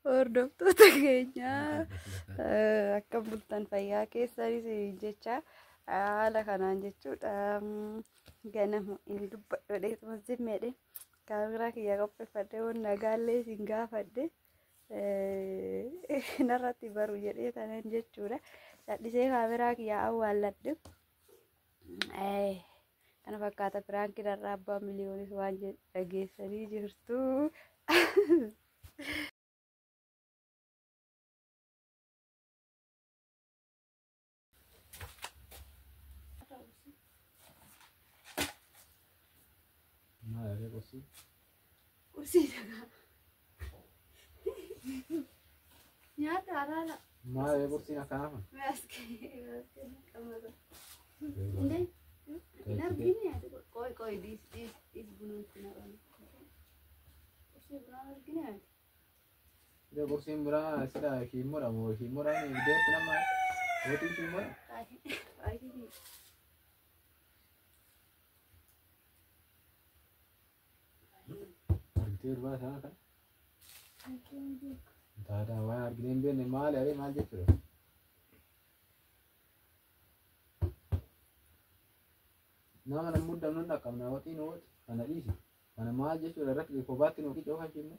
hordoftoota keenya akkam bultan fayyaa keessanis jecha haala kanaan jechuudha. Ganama inni dubbadhu dheetuma zimmeedhe kaameraa kiyya qopheeffadhe waan nagaallee isin gaafadhe narratti baru jedhee tanan jechuudha. Dadhisee kaameraa kiyya awwaalladhe. Kana fakkaata firaankiin irraa abbaa miliyoonis waan dhageessanii jirtu. Kursi nyaata alaala. Maal kursi akkanaa? Inde narbini koi dis bunuutti naqan. Kursi biraa argina. Ida kursiin biraa sida hiimura moo hiimuraan ideetti nama mootii hiimura? Argitee durbaa sana kan? Taada waan argineen beekne maal aree maal jechuudha? Nama nan muddamnu hin dhaqqabna waxiin hooti kana dhiisi kana maal jechuudha irratti kophaatti nu qicoo kan jennu.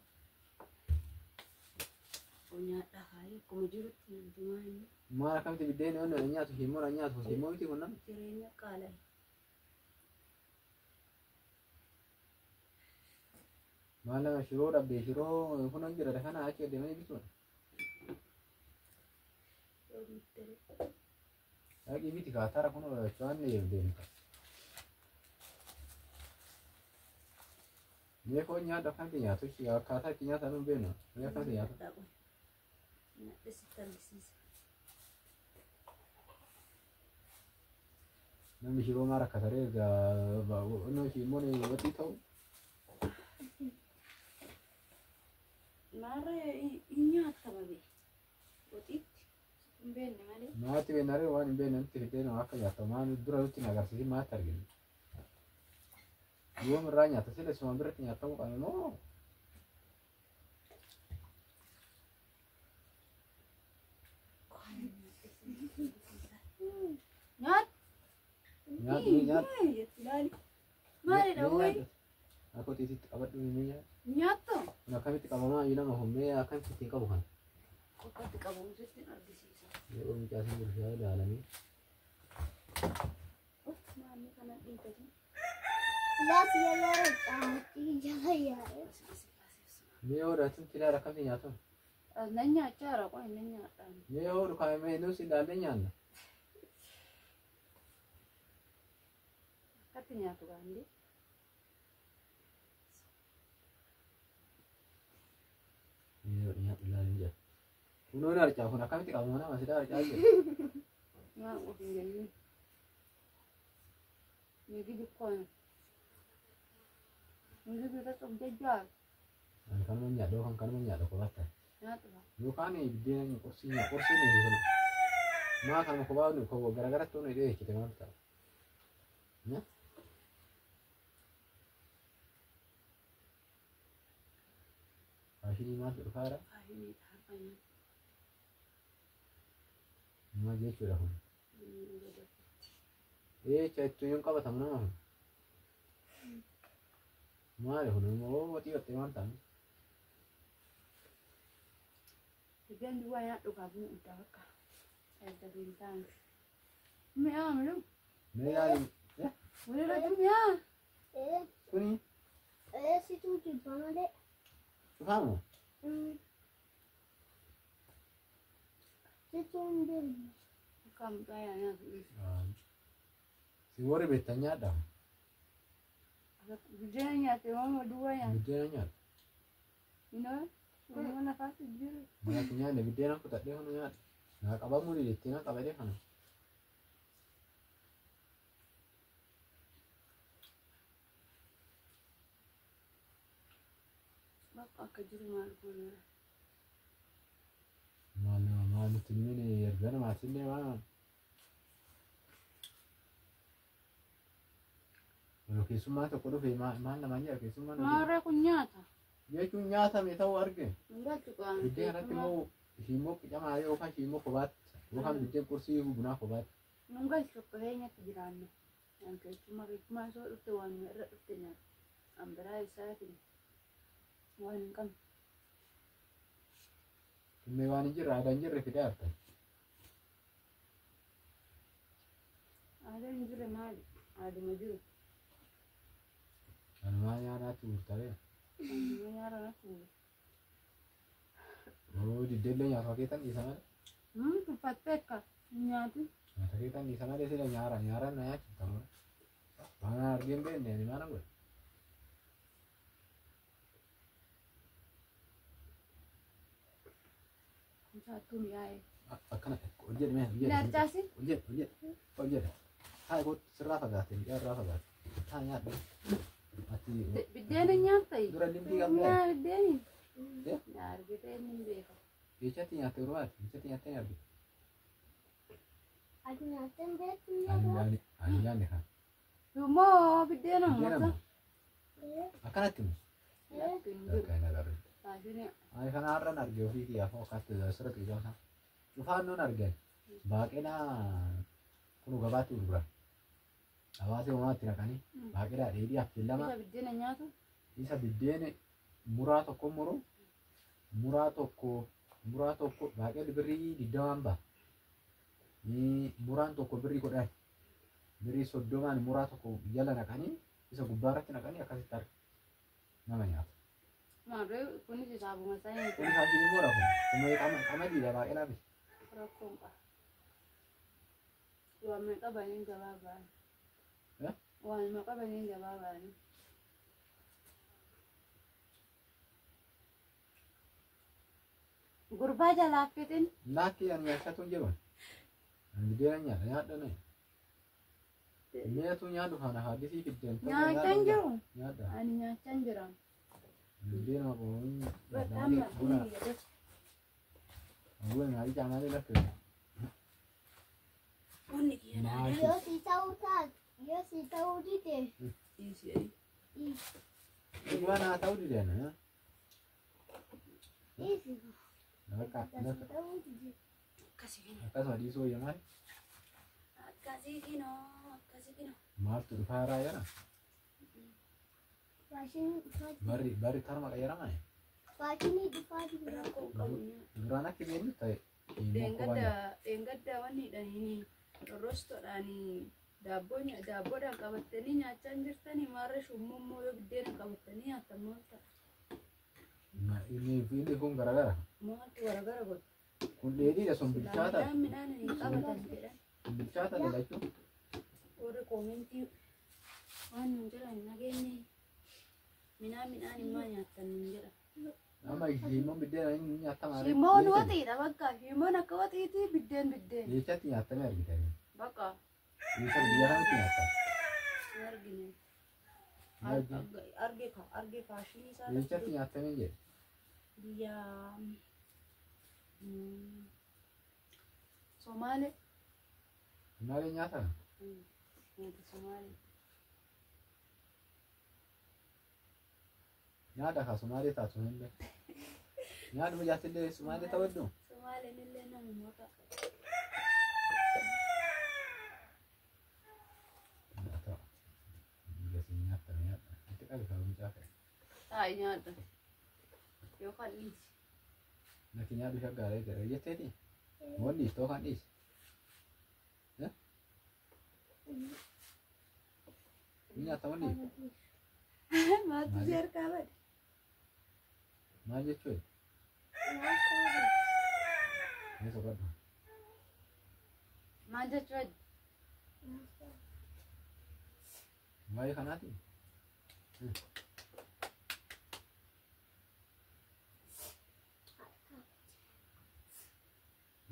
Nyaata haali akkuma jirutti nantumaa inni. Maal akkamitti biddeen yoon nyaatu hiimura nyaatu hiimuu miti kun nama? Jireenya qaala'e. Maal nama shiroo dhabdee shiroo kun hin jira kana achi adeemanii bituudha. Dhaqii biti kaatara kun waan deemu. Mee foon nyaata akkamitti nyaatu akkaataa itti nyaatan hin beeknu mee akkamitti nyaatu? Namni shiroo maal akka taree inni shiimoon waxii ta'u. Maarree hin nyaatama bee waxiitti hin beekne malee. Maatti beeknaree waan hin beekne nutti fidee nama akka nyaatamu maan dura nutti hin agarsiisin maatti arginu. Yoom irraa nyaata sila suma biratti nyaatamuu qabna moo? Maalidha wayi? Akka tiisitti qabadhu ni nyaata. Nyaattu? Akkamitti qabamaa yoo nama hommee akkamitti ittiin qabu kana? Qoqqatti qabamu sitti argisiisa. Yeroo mucaasin bulchaa ilaalanii. Maalli kana dhiitati? Laasi yaalaa caamatti jala yaa'e. Mee hoodhaatti ilaala akkamitti nyaatamu? Nan nyaachaara qoy nan nyaadhaan. Mee hoodhu kaa'amee nuus ilaallee nyaanna. Akkatti nyaatu gaandi. Kunuun harcaa kun akkamitti qabamu nama sidaa harcaa jira. Maa ofiin jennuun. Migi bikkoon. Migi bita sobjajjaa. Kanuma nyaadha yookaan kanuma nyaadha kophaatti. Nyaatudha. Yookaan biddeen qorsiin ni maa kanuma kophaa garagaratti onu hidhee jechuudha maal ta'a. Faashinii maal dhufaadha? Faashinii dhaabbanyaa. Maal jechuudha kun? Jechuun yoon qabatamu nama kun? Maali kun immoo waxii waxxee maal ta'an? Biddeen duwwaa nyaadhu qabuun adda bakka. Adda beektaan. Mi'aa miidhu? Mee yaali? Walirratti mi'aa? Kuni? Situu jibba malee. Dhufaamu? Situun beekna. Akkam xaayaa nyaatu. Si warri beektan nyaadha? Biddeen nyaate waan duwwaa nyaate. Biddeen nyaadha? Inoo? Uumama nafaatti jiru. Nyaati nyaanne biddeen kutadhee kana nyaadha. Naa qabamuu dhiyeettee naa qabadee kana. Bakka akka jiru maal goona? Maal nuti inni erga namaatti illee waan keessummaa tokko dhufe maal namaan jira keessummaan Maarree kun nyaata. jechuun nyaatame ta'uu arge. Enggak juga. Biddeen irratti immoo shiimmoo qicamaa yookaan shiimmoo kophaatti yookaan biddeen qursii bunaa kophaatti. Enggak juga kayaknya kejirannya. Yang kayak cuma so itu warna merah itu nya. Ambera saya ini. Warna kan. Tummee waan hin jirre aadaan jirre fidee harta. Ada yang jure mal. Ada majur. Anumaa nyaataatti murtaa'e. Ini nyara aku. Oo diddeellee nyaata keetan dhiisa malee. Tempat peka. Nyatu. Nyaata keetan dhiisa malee sila nyaaraan na nyaachifta malee. Waan argeen beekne ani maana godhe. Satu ni ay. Akkana hojjedhe mee Narcasi. hojjedhe. Haa goot sirraa fagaate irraa fagaate. Haa nyaadhu. Ati Biddeena nyaatai. dura limbii qabdee. Nyaa biddeeni. Eh? Nyaa argitee ni beeka. Jeechatti nyaatte urwaati. Jeechatti nyaattee ni argite. Ati nyaataan beektu Ani nyaanne kan. Yumoo biddeena Biddeena mata. moo? Akkanatti moo? Yakkin jiru. Akka hin agarre. Taasine. Ani kana har'an arge ofii kiyyaaf akkaatti sirra xiqqaa. Cufaannoon argan. Baaqelaa kunu gabaatti gurguran. Hawaasa uumaatti naqanii baaqelaa dheedhii affeellama. Isa biddeena nyaatu. Isa biddeen muraa tokko muru muraa tokko baaqelli birrii 20 ba'a. Muraan tokko birrii 10. Birrii 30 muraa tokko jala naqanii isa gubbaarratti naqanii akkasitti arga. Nama nyaata. Maarree kunis isaabuma isaa hin Kun isaanii immoo rafu. Kuma qamadiidha baaqelaa fi. rakkoon qaba. Waan qabaniin gabaa ba'an. Waan qabaniin gabaa ba'an. Gurbaa jalaa fitin. Laakki ani nyaachatu hin jiru. Ani biddeena nyaadha nayi. Meetu nyaadhu kana haadhisii fiddeen. Nyaachaan jiru. Nyaadha. Ani nyaachaan jira. Biddeena maqoon. Beekama Buna. ni jedhe. Buna nyaatii caamaalee lakkee. Bunni kiyyaa yoo si ta'uu dide dhiisee. Dhugaa naa ta'uu dideen. dhiisi. Akkasuma Akkasii dhiisuu wayya maali? Akkasii kinoo. Maaltu dhufaa irraa jira? Barri tarma qayyaramaa? Faashinii dhufaa jiru. Rakkoo qabu. Duraan akka beeknu ta'e. Dheengaddaa wanni hidhanii rostoodhaanii daabboodhaan qabattanii nyaachaa jirtanii maarra shummummoo yoo biddeena qabattanii nyaatan maal ta'a? Inni kun garagara. Maaltu garagara godhu? Kun dheedhiidha sun bilchaata. Midhaan hin qabatan jedhan. Bilchaata lalachuun. Warri koomentii waan nun jedhan hin nageenye midhaan immaa nyaattan nun jedhan. Amma shiimmoon biddeena inni nyaatama. Shiimmoon waxiidha bakka. Shiimmoon akka waxiiti biddeen. Jeechatti nyaattanii argitanii. Bakka. Jecha biyya kamitti nyaattan? Hin argine. Arge faashinii isaa. Jeechatti nyaattanii jedhe. Biyya Somaalee. Somaalee nyaatan? Nyaata Somaalee. Nyaata kaa Somaalee taatu hin beeku. Nyaata biyyaattillee Somaalee ta'uu Somaaleen illee namoota. Taa'ee nyaata. Yookaan dhiisi. Naki nyaadhu shaggaalee jira jetteeti. Moon dhiis tookaan dhiisi. Ni nyaata moon dhiisi. Maaltu si harkaa bade? Maal jechuudha? Ni soqadhu. Maal jechuudha? Waa'ee kanaati.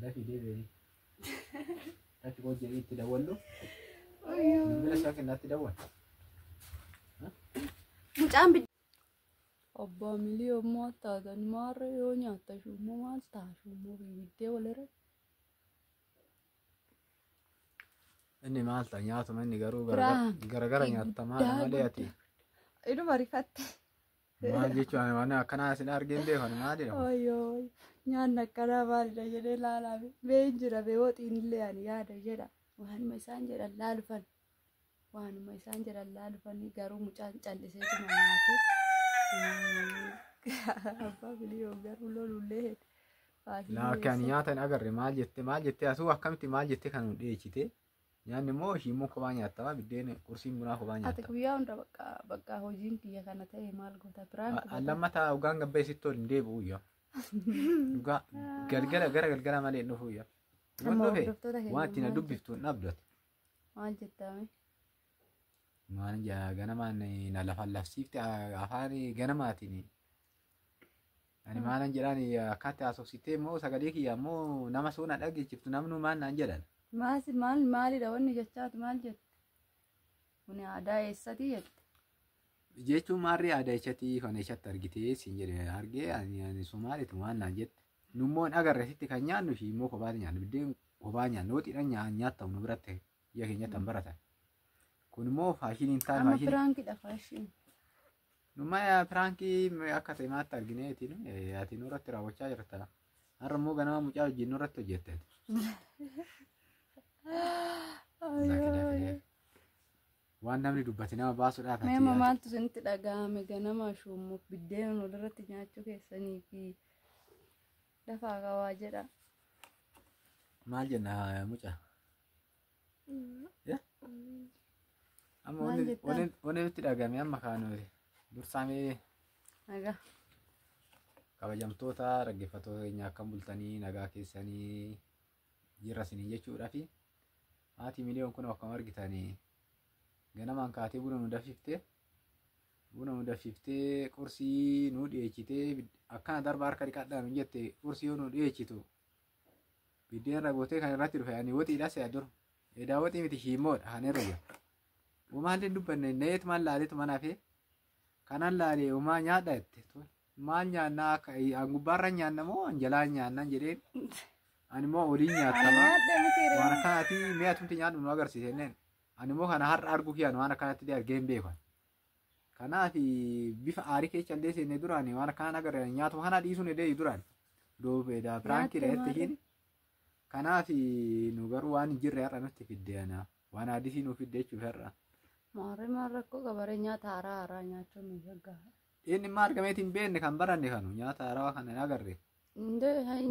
Lafii deebi'ee. Achi koo jedhee itti dawwallu. Bilbila isaa kennaatti dawwal. Mucaan Abbaa milii yommuu taatan maarra yoo nyaatta shummoo maal ta'a shummoo biddee walirra. Inni maal ta'a nyaatuma inni garuu garagara nyaatta maal malee ati. Iduma rifatte. Maal jechuun waan akkanaa isin argeen beekan maalidha? Oyyoo nyaanni akkanaa maalidha jedhee laalaafi been jira bee woxiin illee ani yaada jedha waanuma isaan jedhan laalufan waanuma isaan jedhan laalufanii garuu mucaan calliseetuma nyaate abbaa biliyoo garuu lolullee Laakiin nyaata hin agarre maal jettee asuu akkamitti maal jettee kan dhiyeechite nyaanni immoo shiimmoo kophaa nyaattama biddeen qursiin bunaa kophaa ati nyaattama. guyyaa hunda bakka hojiin kiyya kana ta'e maal goota biraan Lammataa dhugaan gabbee sitti ol hin deebi'u iyya. Dhugaa galgala gara galgala malee hin dhufu iyya. Waan ittiin dubbiftu hin dhabdatu. maal jettame Maal ganamaan na lafaan lafsiifte afaan ganamaatiin. Ani maalan jedhaan akkaataa haasofsitee immoo sagalee kiyya immoo nama suuna dhageechiftu namnu maal naan jedhan. maalidha wanni jechaatu maal jette kuni aadaa eessati jette Jechuun maarree aadaa eessatti kan eessatti argitee siin jedhe argee ani Somaaliitu waan naan jette. Nummoon agarreesitti kan nyaannu fi immoo kophaati nyaannu biddeen kophaa nyaannu woxiidhaan nyaattamu nu biratti biyya keenyatti hin baratan. Kun immoo faashiniin taane amma faashinii. firaankiidha faashin Numma firaankii akka ta'e maatti argineetiin ati nurratti raawwachaa jirta. Har'a immoo ganama mucaa wajjin nurratti hojjette. Waan namni dubbate nama baasuudhaaf mee maaltu isinitti dhaga'ame ganama shummuuf biddeen walirratti nyaachuu keessanii fi lafaa qabaa jedha maal jenna mucaa? Amma Maal jettaan? wanni nutti dhagahame amma kaanuuti. Dursaamee nagaa kabajamtoota dhaggeeffattoota keenya akkam bultanii nagaa keessanii jirra isinii jechuudhaafi haati miliyoon kun akkam argitanii ganamaan kaatee buna nu danfiftee qursii nu dhiyeechitee akkana darba harka dhiqadhaan hin jette qursii yoo nu dhiyeechitu biddeen ragootee kan irratti dhufe ani woxiidha si'a dur edaa woxii miti shiimmoodha kan irra jira umaan hin dubbanne neet maal laaleetu manaafe kanan laalee umaa nyaadha jette maal nyaannaa akka gubbaarra nyaanna moo anjalaan nyaannan jedheen ani immoo oliin nyaattama waan akkanaati mi'a tumti nyaadhu nu agarsiisenneen ani immoo kana har'a arguu kiyyaan waan akkanatti illee argee hin beekan kanaaf bifa aarii keessa illee seenne duraan waan akkanaan agarre nyaatuma kana dhiisuun illee duraan doobeedha firaankii dheetti hin kanaaf nu garuu waan hin jirre har'a nutti fidde ana waan addisii nuuf fidde jechuuf har'a. maal rakkoo qabaree nyaata haaraa nyaachuun nu shaggaa Inni immoo argameetiin beekne kan baranne kanu nyaata haarawaa kana hin agarre.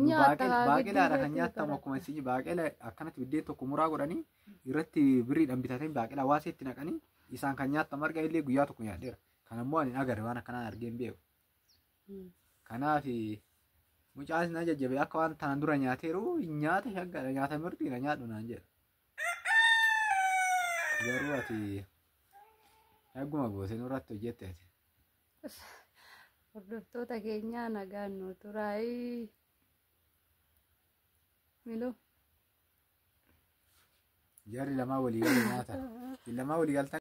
nyaata Baaqelaadha kan nyaatamu akkuma isin baaqela akkanatti biddeen tokko muraa godhanii irratti biriidhaan bitatanii baaqela hawaasa itti naqanii isaan kan nyaatamu arga illee guyyaa tokko nyaadheera. Kan immoo ani hin agarre waan akkanaan argee hin beeku. Kanaaf mucaan na jajjabe akka waan tanaan dura nyaateeru nyaata shaggaadha nyaata mirdiidha nyaadhu naan jedha. Garuu ati shagguma gootee nurratti hojjette ati. hordoftoota keenyaa nagaan nu turaayii miloo Jarri lamaa walii galee nyaata. Lamaa walii galtan.